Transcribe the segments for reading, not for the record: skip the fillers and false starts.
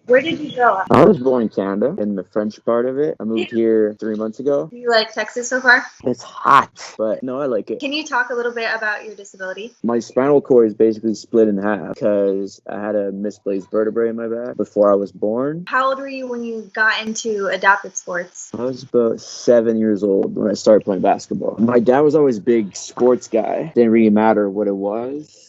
Where did you grow up? I was born in Canada, in the French part of it. I moved here 3 months ago. Do you like Texas so far? It's hot, but no, I like it. Can you talk a little bit about your disability? My spinal cord is basically split in half because I had a misplaced vertebrae in my back before I was born. How old were you when you got into adaptive sports? I was about 7 years old when I started playing basketball. My dad was always a big sports guy. Didn't really matter what it was.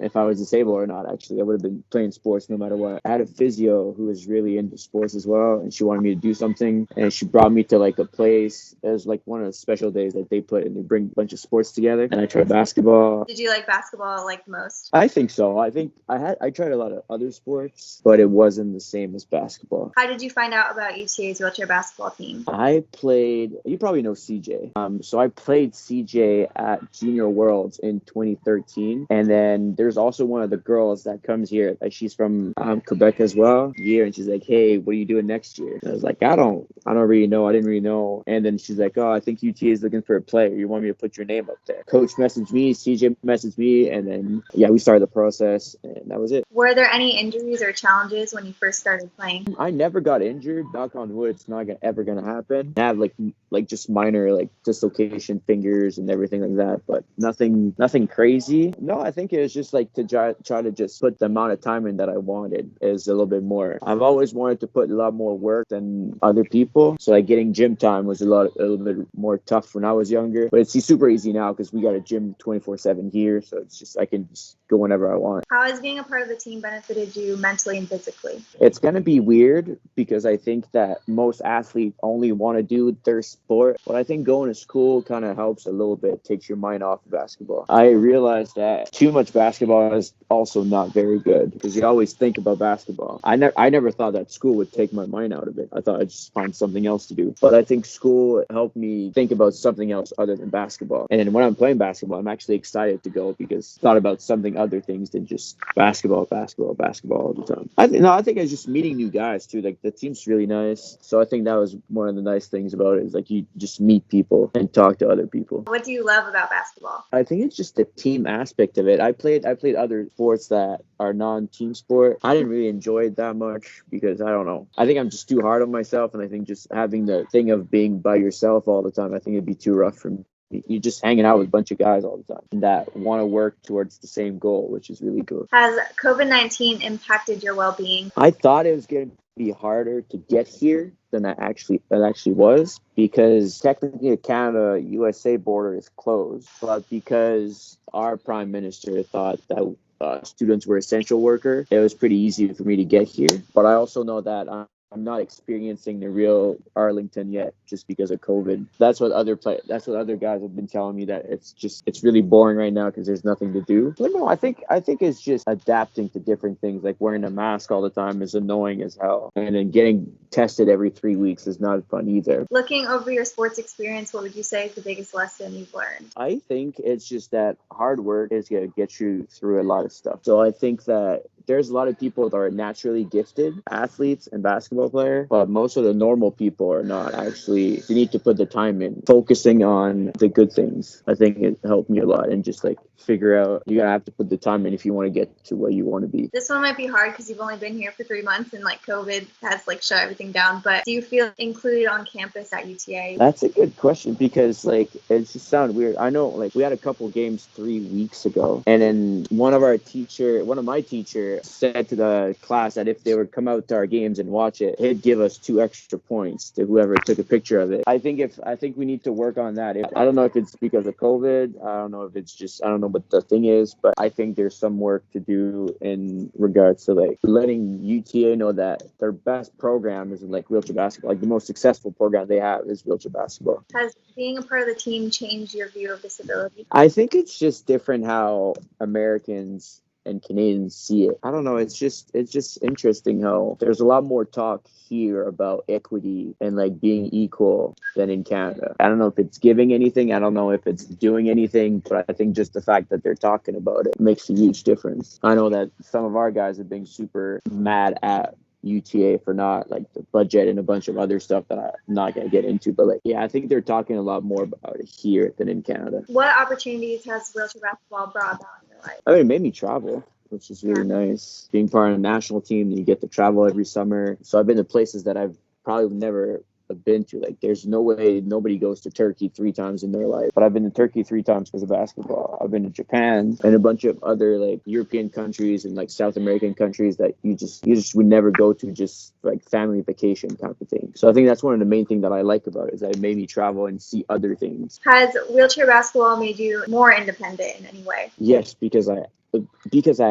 If I was disabled or not, actually, I would have been playing sports no matter what. I had a physio who was really into sports as well, and she wanted me to do something, and she brought me to like a place. It was like one of the special days that they put, and they bring a bunch of sports together. And I tried basketball. Did you like basketball like the most? I think so. I think I tried a lot of other sports, but it wasn't the same as basketball. How did you find out about UTA's wheelchair basketball team? I played, you probably know CJ. So I played CJ at Junior Worlds in 2013. And then there's also one of the girls that comes here. Like she's from Quebec as well. Here, and she's like, "Hey, what are you doing next year?" And I was like, I don't really know. I didn't really know. And then she's like, "Oh, I think UTA is looking for a player. You want me to put your name up there?" Coach messaged me, CJ messaged me, and then we started the process, and that was it. Were there any injuries or challenges when you first started playing? I never got injured. Knock on wood, it's not ever gonna happen. I have like just minor like dislocation fingers and everything like that, but nothing crazy. No, I think it was just like to try to just put the amount of time in that I wanted is a little bit more. I've always wanted to put a lot more work than other people, so like getting gym time was a little bit more tough when I was younger. But it's super easy now because we got a gym 24/7 here, so it's just I can just go whenever I want. How has being a part of the team benefited you mentally and physically? It's gonna be weird because I think that most athletes only want to do their sport, but I think going to school kind of helps a little bit, takes your mind off of basketball. I realized that too much basketball is also not very good because you always think about basketball. I never thought that school would take my mind out of it. I thought I'd just find something else to do, but I think school helped me think about something else other than basketball. And then when I'm playing basketball, I'm actually excited to go because I thought about something other things than just basketball all the time. I think it's just meeting new guys too. Like the team's really nice, so I think that was one of the nice things about it is like you just meet people and talk to other people. What do you love about basketball? I think it's just the team aspect of it. I played other sports that are non-team sport. I didn't really enjoy it that much because I don't know. I think I'm just too hard on myself, and I think just having the thing of being by yourself all the time, I think it'd be too rough for me. You're just hanging out with a bunch of guys all the time that want to work towards the same goal, which is really good. Has COVID-19 impacted your well-being? I thought it was going to be harder to get here than that actually was because technically the Canada-USA border is closed, but because our prime minister thought that students were essential worker, it was pretty easy for me to get here. But I also know that I'm not experiencing the real Arlington yet just because of COVID. That's what other guys have been telling me, that it's really boring right now because there's nothing to do. But no, I think it's just adapting to different things. Like wearing a mask all the time is annoying as hell. And then getting tested every 3 weeks is not fun either. Looking over your sports experience, what would you say is the biggest lesson you've learned? I think it's just that hard work is going to get you through a lot of stuff. So I think that there's a lot of people that are naturally gifted athletes and basketball players, but most of the normal people are not actually. You need to put the time in, focusing on the good things. I think it helped me a lot, and just like figure out you're gonna have to put the time in if you want to get to where you want to be. This one might be hard because you've only been here for 3 months and like COVID has like shut everything down, but do you feel included on campus at UTA? That's a good question because like it just sounds weird. I know like we had a couple games 3 weeks ago, and then one of my teachers said to the class that if they would come out to our games and watch it, he'd give us 2 extra points to whoever took a picture of it. I think we need to work on that. I don't know if it's because of COVID. I don't know if it's just, I don't know what the thing is, but I think there's some work to do in regards to like letting UTA know that their best program is in like wheelchair basketball. Like the most successful program they have is wheelchair basketball. Has being a part of the team changed your view of disability? I think it's just different how Americans and Canadians see it. I don't know. It's just interesting how there's a lot more talk here about equity and like being equal than in Canada. I don't know if it's giving anything. I don't know if it's doing anything, but I think just the fact that they're talking about it makes a huge difference. I know that some of our guys have been super mad at UTA for not like the budget and a bunch of other stuff that I'm not going to get into, but like, yeah, I think they're talking a lot more about it here than in Canada. What opportunities has wheelchair basketball brought about in your life? I mean, it made me travel. which is really nice. Being part of a national team, you get to travel every summer. So I've been to places that I've probably never been to. Like, there's no way nobody goes to Turkey 3 times in their life, but I've been to Turkey 3 times because of basketball. I've been to Japan and a bunch of other like European countries and like South American countries that you just would never go to, just like family vacation type of thing. So I think that's one of the main things that I like about it, is that it made me travel and see other things. Has wheelchair basketball made you more independent in any way? Yes, because I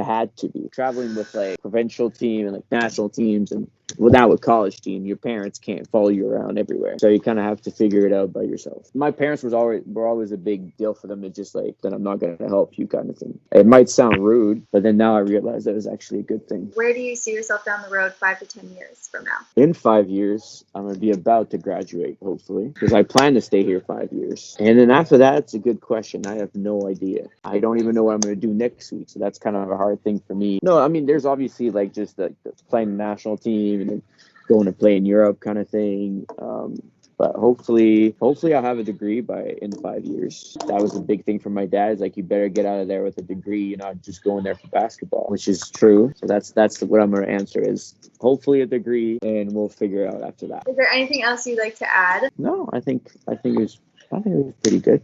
had to be traveling with like provincial team and like national teams, and now with college team, your parents can't follow you around everywhere, so you kind of have to figure it out by yourself. My parents were always a big deal for them to just like that I'm not going to help you kind of thing. It might sound rude, but then now I realize that it's actually a good thing. Where do you see yourself down the road 5 to 10 years from now? In 5 years, I'm going to be about to graduate, hopefully, because I plan to stay here 5 years. And then after that, it's a good question. I have no idea. I don't even know what I'm going to do next week, so that's kind of a hard thing for me. No, I mean, there's obviously like just the playing the national team and then going to play in Europe kind of thing. But hopefully I'll have a degree in 5 years. That was a big thing for my dad. Is like, you better get out of there with a degree. You're not just going there for basketball, which is true. So that's what I'm going to answer, is hopefully a degree, and we'll figure it out after that. Is there anything else you'd like to add? No, I think it was pretty good.